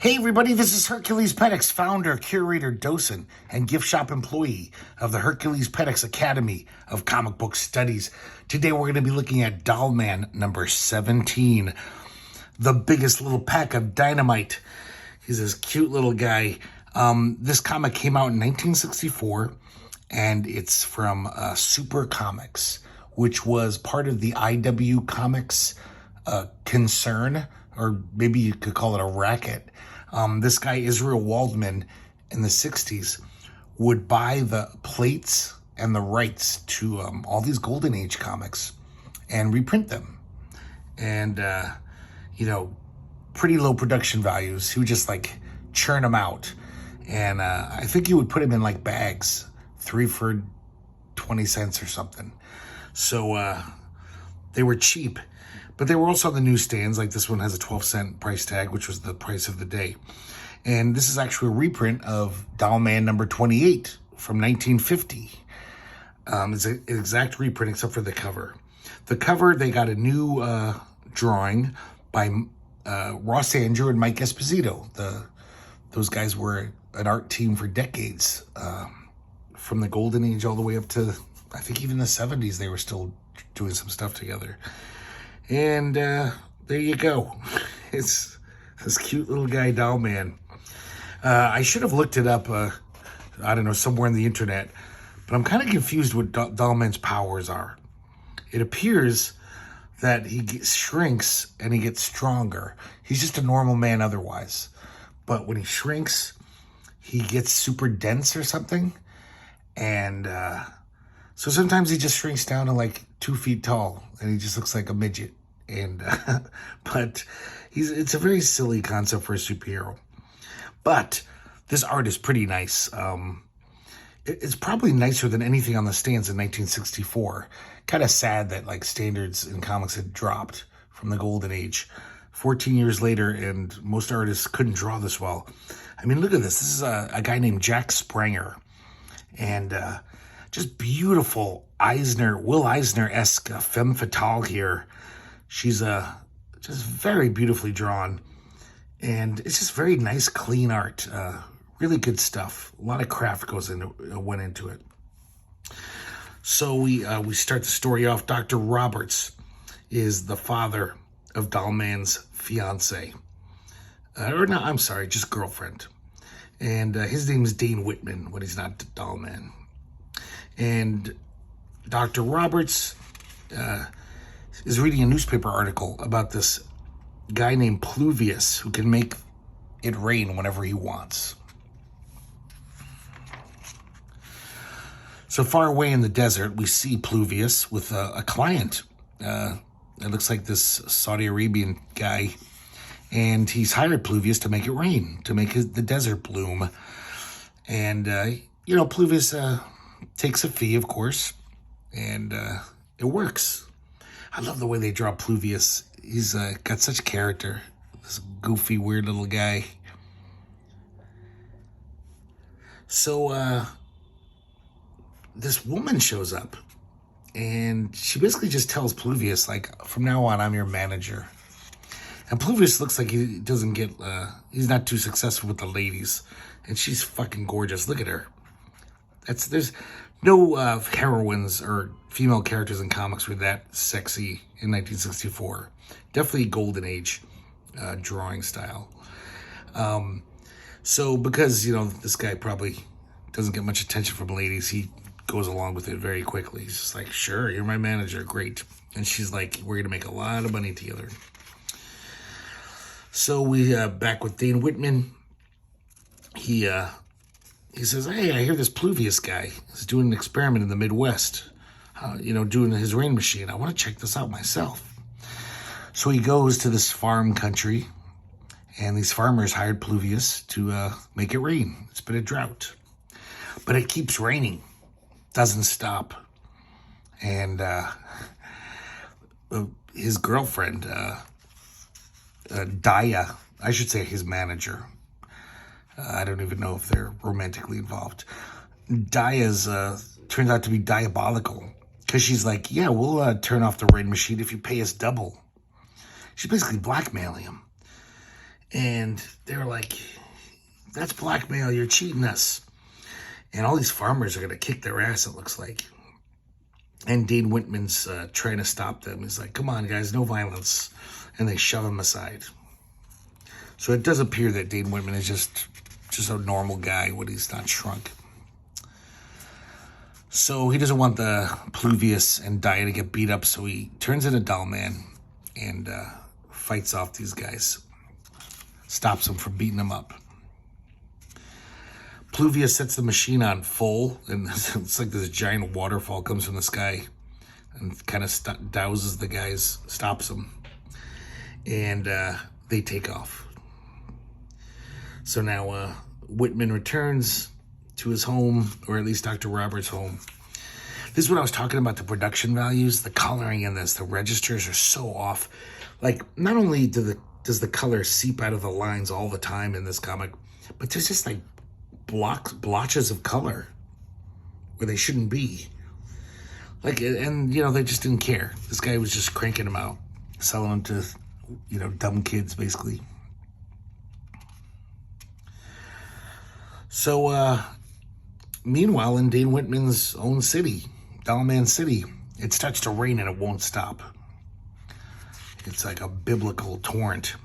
Hey everybody, this is herculespetix, founder, curator, docent, and gift shop employee of the herculespetix Academy of Comic Book Studies. Today we're going to be looking at Doll Man number 17, the biggest little pack of dynamite. He's this cute little guy. This comic came out in 1964, and it's from Super Comics, which was part of the IW Comics concern, or maybe you could call it a racket. This guy, Israel Waldman, in the 60s, would buy the plates and the rights to all these Golden Age comics and reprint them. And, pretty low production values. He would just, churn them out. And I think he would put them in, bags, 3 for 20 cents or something. So they were cheap. But they were also on the newsstands. This one has a 12-cent price tag, which was the price of the day. And this is actually a reprint of Doll Man number 28 from 1950. It's an exact reprint except for the cover. The cover, they got a new drawing by Ross Andrew and Mike Esposito. Those guys were an art team for decades. From the Golden Age all the way up to, I think, even the 70s, they were still doing some stuff together. And there you go. It's this cute little guy, Doll Man. I should have looked it up, somewhere on the internet. But I'm kind of confused what Doll Man's powers are. It appears that he shrinks and he gets stronger. He's just a normal man otherwise. But when he shrinks, he gets super dense or something. And so sometimes he just shrinks down to 2 feet tall, and he just looks like a midget. And but it's a very silly concept for a superhero. But this art is pretty nice. It's probably nicer than anything on the stands in 1964. Kind of sad that standards in comics had dropped from the Golden Age 14 years later, and most artists couldn't draw this well. I mean, look at this. This is a guy named Jack Spranger, and just beautiful Will Eisner-esque femme fatale here. She's just very beautifully drawn, and it's just very nice, clean art. Really good stuff. A lot of craft went into it. So we start the story off. Dr. Roberts is the father of Doll Man's fiance, just girlfriend, and his name is Dane Whitman when he's not Doll Man. And Dr. Roberts is reading a newspaper article about this guy named Pluvius who can make it rain whenever he wants. So far away in the desert, we see Pluvius with a client. It looks like this Saudi Arabian guy, and he's hired Pluvius to make it rain, to make the desert bloom. And, Pluvius takes a fee, of course, and it works. I love the way they draw Pluvius. He's got such character. This goofy, weird little guy. So this woman shows up, and she basically just tells Pluvius, from now on, I'm your manager. And Pluvius looks like he doesn't get, he's not too successful with the ladies. And she's fucking gorgeous. Look at her. There's no heroines or female characters in comics were that sexy in 1964. Definitely Golden Age drawing style. So because, this guy probably doesn't get much attention from ladies, he goes along with it very quickly. He's just like, sure, you're my manager, great. And she's like, we're going to make a lot of money together. So we back with Dane Whitman. He says, hey, I hear this Pluvius guy is doing an experiment in the Midwest, doing his rain machine. I want to check this out myself. So he goes to this farm country, and these farmers hired Pluvius to make it rain. It's been a drought. But it keeps raining. Doesn't stop. And his girlfriend, Daya, I should say his manager, I don't even know if they're romantically involved. Daya's turns out to be diabolical, because she's like, yeah, we'll turn off the rain machine if you pay us double. She's basically blackmailing him. And they were like, that's blackmail, you're cheating us. And all these farmers are going to kick their ass, it looks like. And Dane Whitman's trying to stop them. He's like, come on, guys, no violence. And they shove him aside. So it does appear that Dane Whitman is just a normal guy when he's not shrunk. So he doesn't want the Pluvius and Dia to get beat up, so he turns into Doll Man and fights off these guys. Stops them from beating them up. Pluvius sets the machine on full, and it's like this giant waterfall comes from the sky and kind of douses the guys, stops them, and they take off. So now Whitman returns to his home, or at least Dr. Roberts' home. This is what I was talking about, the production values, the coloring in this, the registers are so off. Like, not only does the color seep out of the lines all the time in this comic, but there's just like blotches of color where they shouldn't be. Like, and you know, they just didn't care. This guy was just cranking them out, selling them to, you know, dumb kids, basically. So, meanwhile, in Dane Whitman's own city, Dollman City, it starts to rain and it won't stop. It's like a biblical torrent.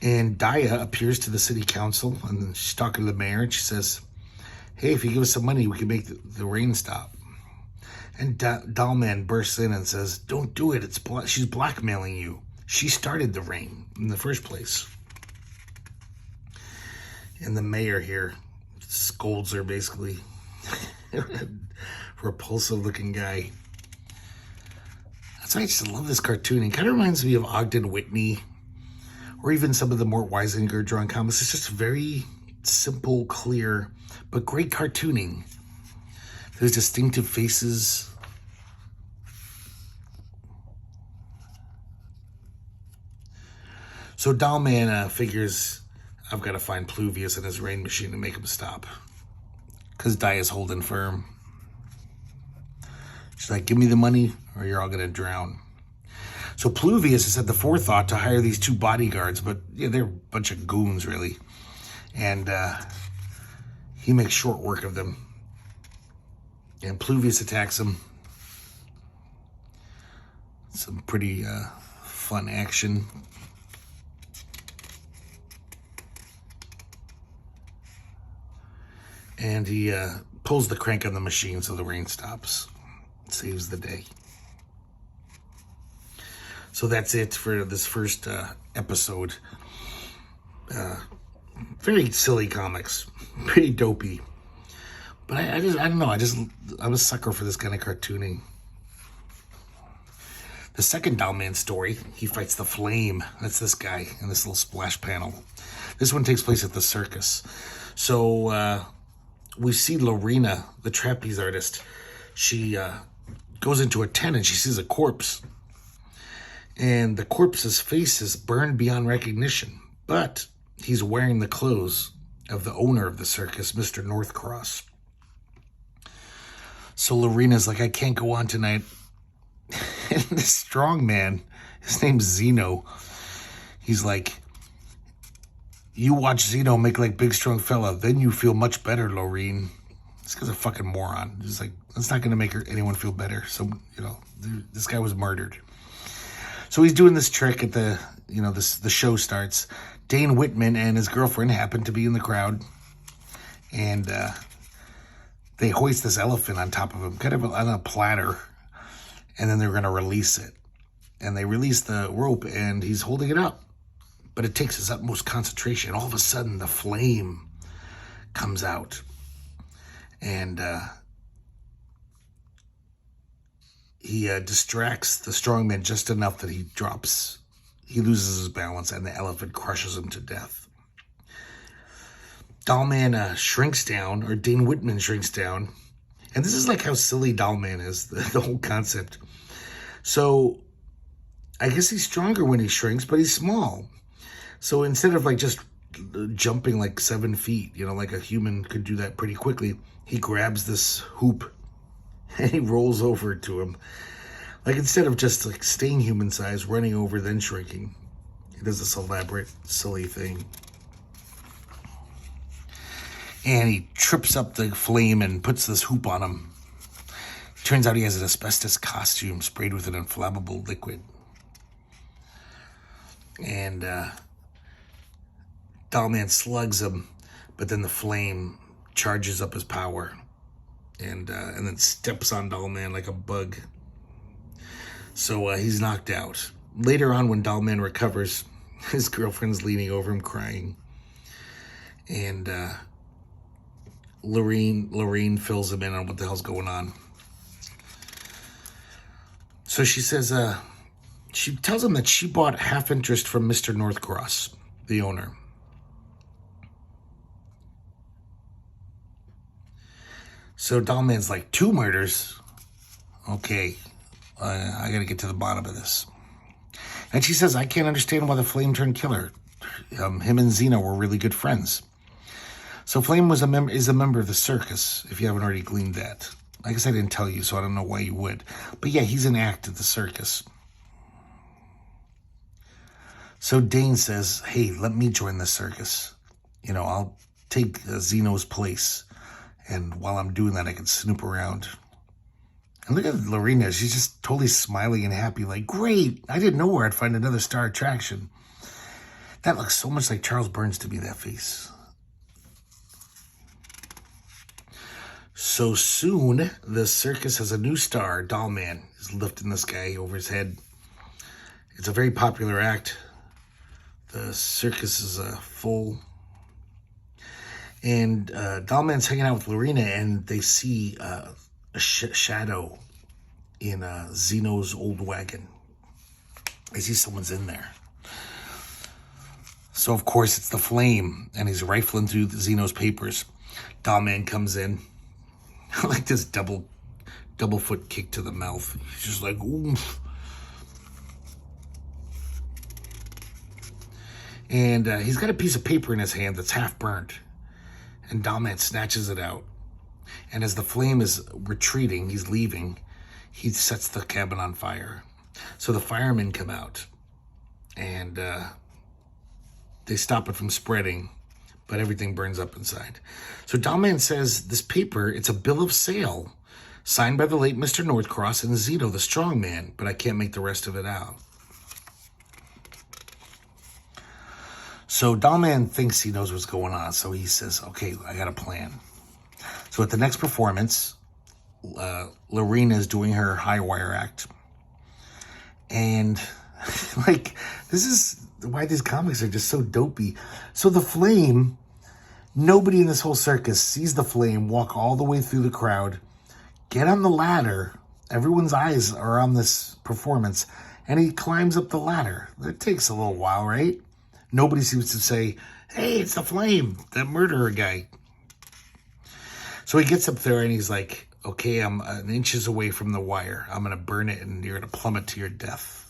And Dia appears to the city council, and she's talking to the mayor, and she says, hey, if you give us some money, we can make the rain stop. And Dollman bursts in and says, don't do it. She's blackmailing you. She started the rain in the first place. And the mayor here scolds her, basically. Repulsive looking guy. That's why I just love this cartooning. Kind of reminds me of Ogden Whitney, or even some of the Mort Weisinger drawn comics. It's just very simple, clear, but great cartooning. There's distinctive faces. So Dollman figures, I've got to find Pluvius and his rain machine to make him stop, because Dia's holding firm. She's like, give me the money or you're all going to drown. So Pluvius has had the forethought to hire these two bodyguards, but yeah, they're a bunch of goons, really. And he makes short work of them. And Pluvius attacks him. Some pretty fun action. And he pulls the crank on the machine so the rain stops. Saves the day. So that's it for this first episode. Very silly comics. Pretty dopey. But I don't know. I'm a sucker for this kind of cartooning. The second Dollman story, he fights the Flame. That's this guy in this little splash panel. This one takes place at the circus. So we see Lorena, the trapeze artist. She goes into a tent and she sees a corpse. And the corpse's face is burned beyond recognition. But he's wearing the clothes of the owner of the circus, Mr. Northcross. So Lorena's like, I can't go on tonight. And this strong man, his name's Zeno, he's like, you watch Zeno make like big strong fella, then you feel much better, Lorene. This guy's a fucking moron. He's like, that's not going to make anyone feel better. So, you know, this guy was murdered. So he's doing this trick at the, you know, the show starts. Dane Whitman and his girlfriend happen to be in the crowd. And they hoist this elephant on top of him, kind of on a platter. And then they're going to release it. And they release the rope and he's holding it up. But it takes his utmost concentration. All of a sudden, the flame comes out. And he distracts the strongman just enough that he loses his balance, and the elephant crushes him to death. Dollman shrinks down, or Dane Whitman shrinks down. And this is like how silly Dollman is, the whole concept. So I guess he's stronger when he shrinks, but he's small. So instead of like just jumping like 7 feet, you know, like a human could do that pretty quickly, he grabs this hoop and he rolls over to him. Like instead of just like staying human size, running over, then shrinking. He does this elaborate, silly thing. And he trips up the flame and puts this hoop on him. Turns out he has an asbestos costume sprayed with an inflammable liquid. And Dollman slugs him, but then the flame charges up his power. And then steps on Dollman like a bug. So he's knocked out. Later on, when Dollman recovers, his girlfriend's leaning over him crying. And Lorene fills him in on what the hell's going on. So she says, she tells him that she bought half interest from Mr. Northcross, the owner. So Dollman's like, 2 murders? Okay, I gotta get to the bottom of this. And she says, I can't understand why the Flame turned killer. Him and Zeno were really good friends. So Flame is a member of the circus, if you haven't already gleaned that. I guess I didn't tell you, so I don't know why you would. But yeah, he's an act at the circus. So Dane says, hey, let me join the circus. You know, I'll take Zeno's place. And while I'm doing that, I can snoop around. And look at Lorena. She's just totally smiling and happy. Like, great. I didn't know where I'd find another star attraction. That looks so much like Charles Burns to me, that face. So soon, the circus has a new star. Dollman is lifting this guy over his head. It's a very popular act. The circus is full. And Dollman's hanging out with Lorena, and they see a shadow in Zeno's old wagon. They see someone's in there. So, of course, it's the Flame, and he's rifling through Zeno's papers. Dollman comes in. Like this double foot kick to the mouth. He's just like, oomph. And he's got a piece of paper in his hand that's half burnt. And Dollman snatches it out. And as the Flame is retreating, he's leaving, he sets the cabin on fire. So the firemen come out. And they stop it from spreading. But everything burns up inside. So Dollman says this paper, it's a bill of sale signed by the late Mr. Northcross and Zeno, the strong man, but I can't make the rest of it out. So Dollman thinks he knows what's going on, so he says, okay, I got a plan. So at the next performance, Lorena is doing her high wire act. And, like, this is why these comics are just so dopey. So the Flame, nobody in this whole circus sees the Flame walk all the way through the crowd, get on the ladder. Everyone's eyes are on this performance, and he climbs up the ladder. It takes a little while, right? Nobody seems to say, hey, it's the Flame, that murderer guy. So he gets up there and he's like, okay, I'm inches away from the wire. I'm going to burn it and you're going to plummet to your death.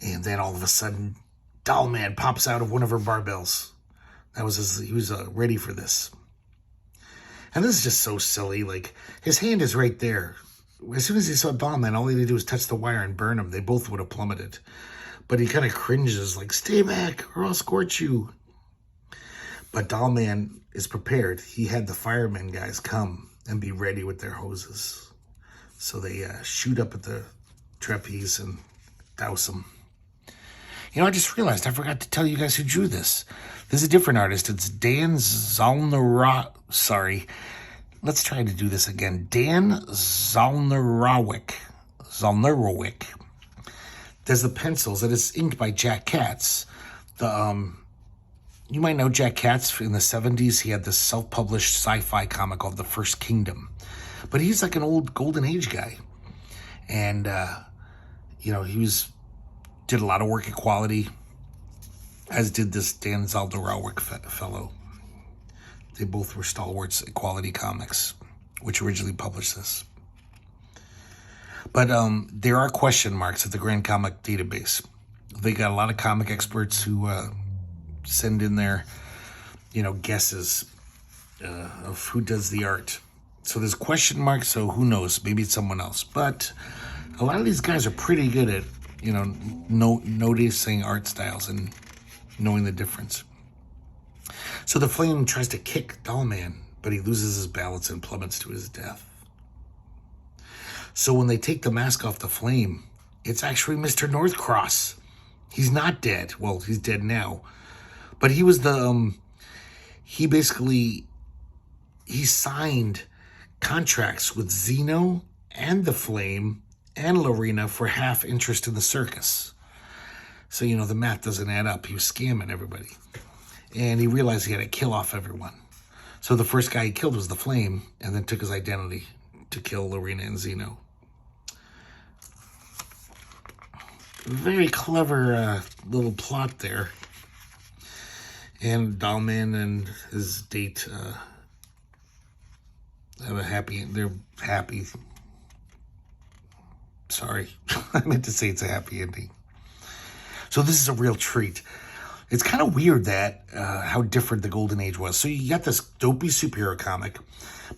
And then all of a sudden, Dollman pops out of one of her barbells. He was ready for this. And this is just so silly. Like, his hand is right there. As soon as he saw Dollman, all he had to do was touch the wire and burn him. They both would have plummeted. But he kind of cringes, like, stay back or I'll scorch you. But Dollman is prepared. He had the firemen guys come and be ready with their hoses. So they shoot up at the trapeze and douse him. You know, I just realized I forgot to tell you guys who drew this. This is a different artist. It's Dan Zalnerawick. Sorry. Let's try to do this again. Dan Zalnerawick. There's the pencils, and it's inked by Jack Katz. You might know Jack Katz. In the 70s, he had this self-published sci-fi comic called The First Kingdom. But he's like an old Golden Age guy. And, you know, did a lot of work at Quality, as did this Dan Zalnerawick fellow. They both were stalwarts at Quality Comics, which originally published this. But there are question marks at the Grand Comic Database. They got a lot of comic experts who send in their, guesses of who does the art. So there's question marks, so who knows? Maybe it's someone else. But a lot of these guys are pretty good at noticing art styles and knowing the difference. So the flame tries to kick Dollman, but he loses his balance and plummets to his death. So when they take the mask off the flame, it's actually Mr. Northcross. He's not dead. Well, he's dead now. But he was he signed contracts with Zeno and the Flame and Lorena for half interest in the circus. So, the math doesn't add up. He was scamming everybody. And he realized he had to kill off everyone. So the first guy he killed was the Flame, and then took his identity to kill Lorena and Zeno. Very clever little plot there. And Dollman and his date have they're happy. Sorry, I meant to say it's a happy ending. So this is a real treat. It's kind of weird that how different the Golden Age was. So you got this dopey superhero comic,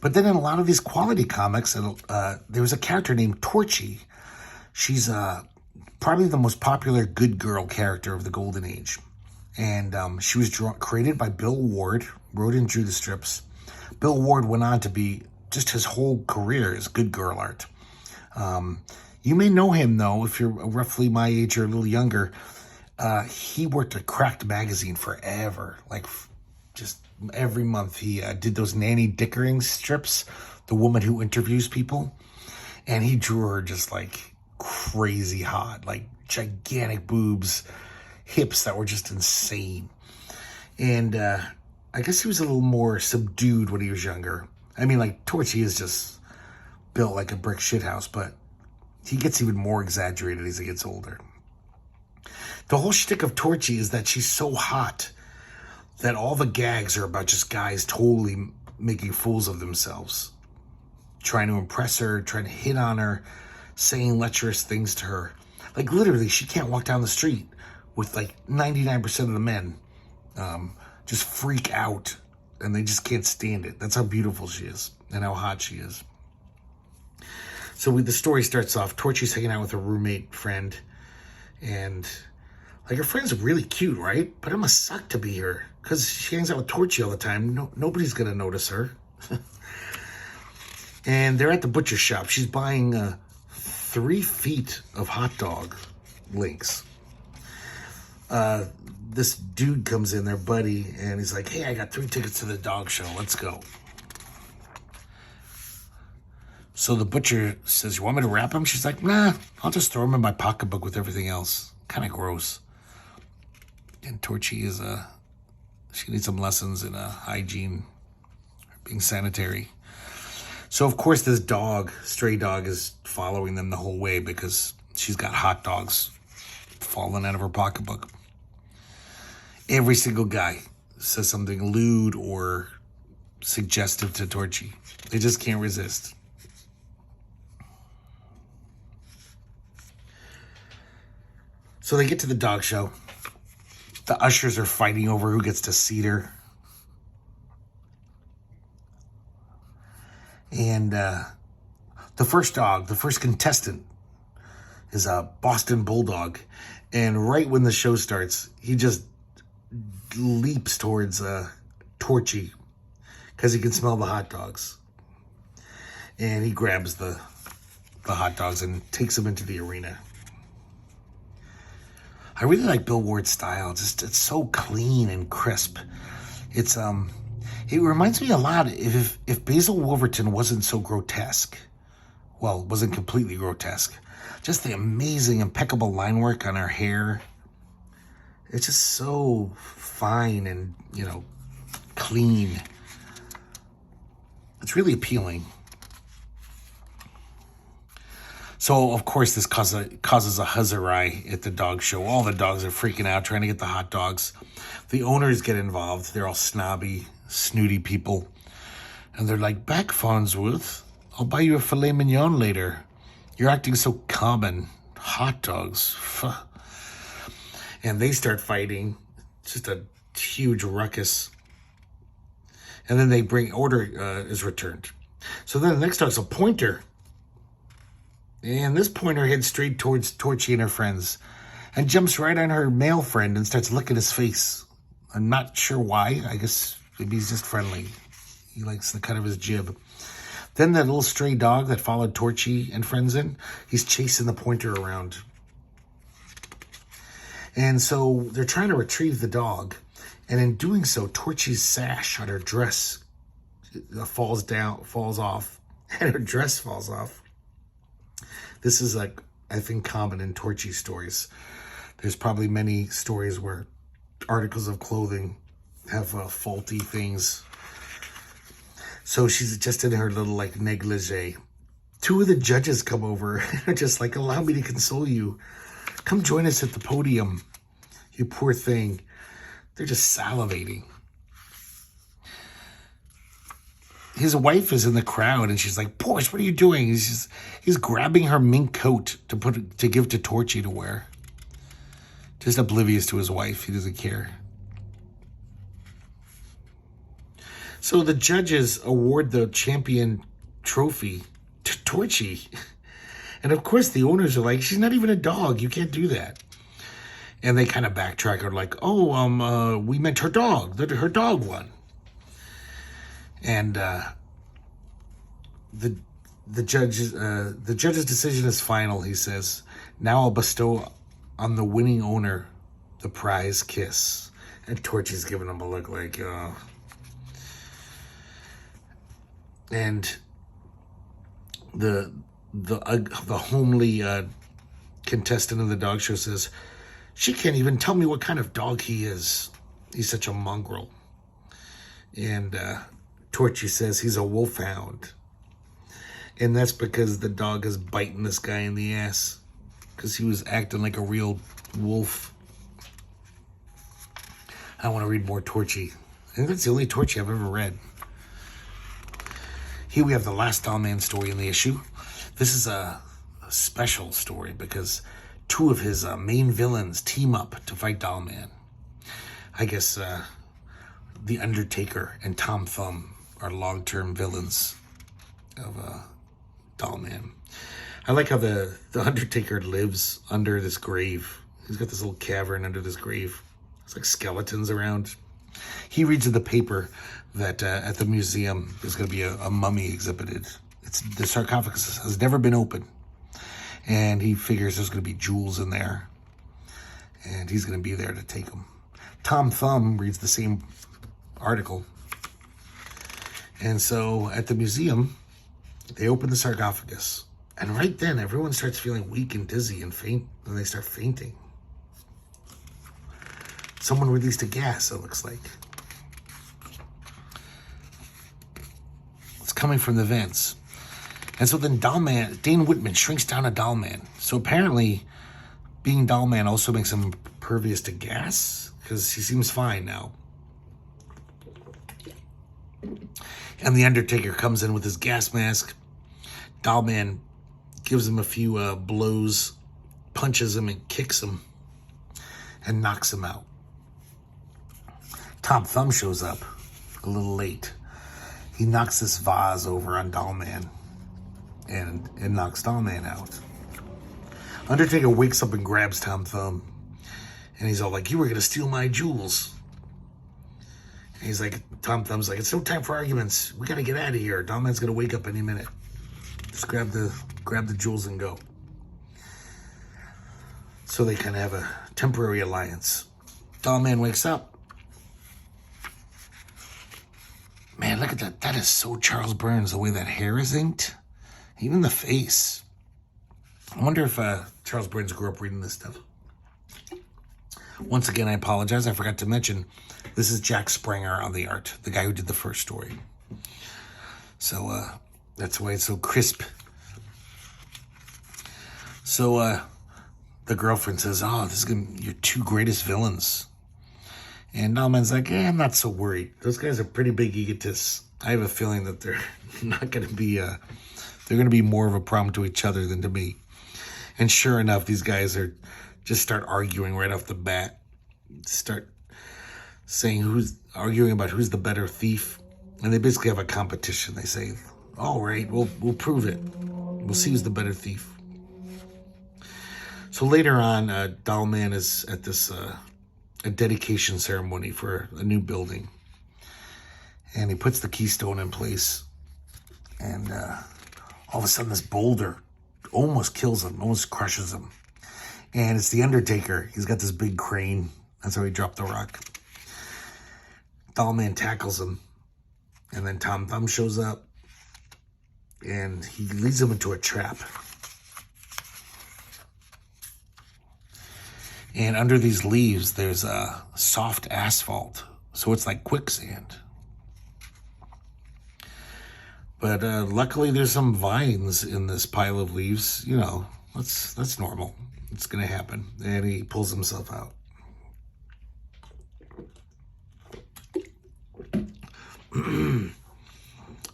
but then in a lot of these quality comics, there was a character named Torchy. She's probably the most popular good girl character of the Golden Age. And she was created by Bill Ward, wrote and drew the strips. Bill Ward went on to be just his whole career as good girl art. You may know him, though, if you're roughly my age or a little younger. He worked at Cracked Magazine forever. Like, just every month he did those Nanny Dickering strips, the woman who interviews people. And he drew her just, like, crazy hot, like gigantic boobs, hips that were just insane. And I guess he was a little more subdued when he was younger. I mean, like, Torchy is just built like a brick shithouse, but he gets even more exaggerated as he gets older. The whole shtick of Torchy is that she's so hot that all the gags are about just guys totally making fools of themselves, trying to impress her, trying to hit on her, saying lecherous things to her. Like, literally, she can't walk down the street with, like, 99% of the men just freak out, and they just can't stand it. That's how beautiful she is and how hot she is. So the story starts off, Torchy's hanging out with her roommate friend, and, like, her friend's really cute, right? But it must suck to be her, because she hangs out with Torchy all the time. Nobody's going to notice her. And they're at the butcher shop. She's buying 3 feet of hot dog links. This dude comes in, their buddy, and he's like, hey, I got 3 tickets to the dog show. Let's go. So the butcher says, you want me to wrap them? She's like, nah, I'll just throw them in my pocketbook with everything else. Kind of gross. And Torchy she needs some lessons in hygiene, being sanitary. So, of course, this stray dog, is following them the whole way because she's got hot dogs falling out of her pocketbook. Every single guy says something lewd or suggestive to Torchy. They just can't resist. So they get to the dog show. The ushers are fighting over who gets to seat her. And the first contestant is a Boston Bulldog. And right when the show starts, he just leaps towards Torchy because he can smell the hot dogs. And he grabs the hot dogs and takes them into the arena. I really like Bill Ward's style. Just, it's so clean and crisp. It reminds me a lot if Basil Wolverton wasn't so grotesque. Well, wasn't completely grotesque. Just the amazing, impeccable line work on her hair. It's just so fine and, clean. It's really appealing. So, of course, this causes a huzzarai at the dog show. All the dogs are freaking out, trying to get the hot dogs. The owners get involved. They're all snobby, snooty people. And they're like, back, Farnsworth. I'll buy you a filet mignon later. You're acting so common. Hot dogs. Pho. And they start fighting. It's just a huge ruckus. And then order is returned. So then the next dog's a pointer. And this pointer heads straight towards Torchy and her friends and jumps right on her male friend and starts licking his face. I'm not sure why. I guess maybe he's just friendly. He likes the cut of his jib. Then that little stray dog that followed Torchy and friends in, he's chasing the pointer around. And so they're trying to retrieve the dog. And in doing so, Torchy's sash on her dress falls off, and her dress falls off. This is like, I think, common in Torchy stories. There's probably many stories where articles of clothing have faulty things. So she's just in her little like negligee. Two of the judges come over and are just like, allow me to console you. Come join us at the podium, you poor thing. They're just salivating. His wife is in the crowd and she's like, Porsche, what are you doing? He's grabbing her mink coat to give to Torchy to wear. Just oblivious to his wife. He doesn't care. So the judges award the champion trophy to Torchy. And of course the owners are like, she's not even a dog. You can't do that. And they kind of backtrack. Are like, oh, we meant her dog. Her dog won. And the judge's decision is final. He says, now I'll bestow on the winning owner the prize kiss. And Torchy's giving him a look like, oh. And the homely contestant of the dog show says, she can't even tell me what kind of dog he is. He's such a mongrel. And Torchy says he's a wolfhound. And that's because the dog is biting this guy in the ass. Because he was acting like a real wolf. I want to read more Torchy. I think that's the only Torchy I've ever read. Here we have the last Dollman story in the issue. This is a special story because two of his main villains team up to fight Dollman. I guess the Undertaker and Tom Thumb are long-term villains of Dollman. I like how the Undertaker lives under this grave. He's got this little cavern under this grave. It's like skeletons around. He reads in the paper that at the museum there's going to be a mummy exhibited. The sarcophagus has never been opened. And he figures there's going to be jewels in there. And he's going to be there to take them. Tom Thumb reads the same article. And so at the museum, they open the sarcophagus. And right then, everyone starts feeling weak and dizzy and faint. And they start fainting. Someone released a gas, it looks like. It's coming from the vents. And so then Dane Whitman shrinks down a Dollman. So apparently, being Dollman also makes him impervious to gas, because he seems fine now. And the Undertaker comes in with his gas mask. Dollman gives him a few blows, punches him and kicks him, and knocks him out. Tom Thumb shows up a little late. He knocks this vase over on Dollman. And it knocks Dollman out. Undertaker wakes up and grabs Tom Thumb. And he's all like, you were going to steal my jewels. And he's like, Tom Thumb's like, it's no time for arguments. We got to get out of here. Dollman's going to wake up any minute. Just grab the jewels and go. So they kind of have a temporary alliance. Dollman wakes up. Man, look at that. That is so Charles Burns, the way that hair is inked. Even the face. I wonder if Charles Burns grew up reading this stuff. Once again, I apologize. I forgot to mention, this is Jack Springer on the art, the guy who did the first story. So that's why it's so crisp. So the girlfriend says, oh, this is gonna be your two greatest villains. And Dollman's like, I'm not so worried. Those guys are pretty big egotists. I have a feeling that they're not going to be... they're going to be more of a problem to each other than to me. And sure enough, these guys are just start arguing right off the bat. Start saying arguing about who's the better thief. And they basically have a competition. They say, all right, we'll prove it. We'll see who's the better thief. So later on, Doll Man is at this a dedication ceremony for a new building. And he puts the keystone in place. And all of a sudden, this boulder almost kills him, almost crushes him. And it's the Undertaker. He's got this big crane. That's how he dropped the rock. Doll Man tackles him. And then Tom Thumb shows up. And he leads him into a trap. And under these leaves, there's a soft asphalt. So it's like quicksand. But luckily, there's some vines in this pile of leaves. You know, that's normal. It's going to happen. And he pulls himself out.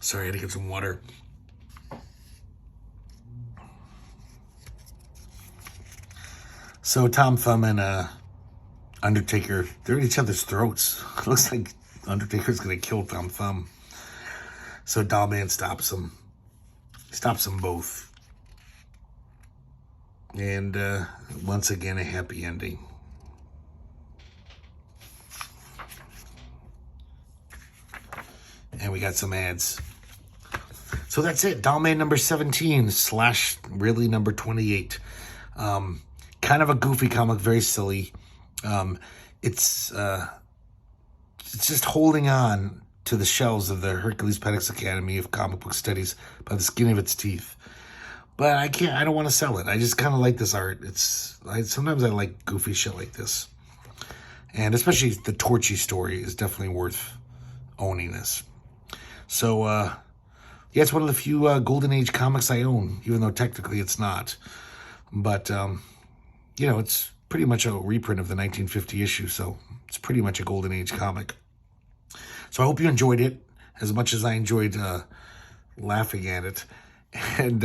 Sorry, I had to get some water. So Tom Thumb and Undertaker, they're at each other's throats. It looks like Undertaker's going to kill Tom Thumb. So Doll Man stops them. Stops them both. And once again, a happy ending. And we got some ads. So that's it. Doll Man number 17 / really number 28. Kind of a goofy comic, very silly. It's just holding on to the shelves of the Herculespetix Academy of Comic Book Studies by the skin of its teeth. But I don't want to sell it. I just kind of like this art. Sometimes I like goofy shit like this. And especially the Torchy story is definitely worth owning this. So, yeah, it's one of the few Golden Age comics I own, even though technically it's not. But, you know, it's pretty much a reprint of the 1950 issue, so it's pretty much a Golden Age comic. So I hope you enjoyed it as much as I enjoyed laughing at it. And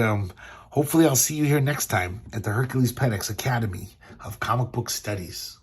hopefully I'll see you here next time at the Herculespetix Academy of Comic Book Studies.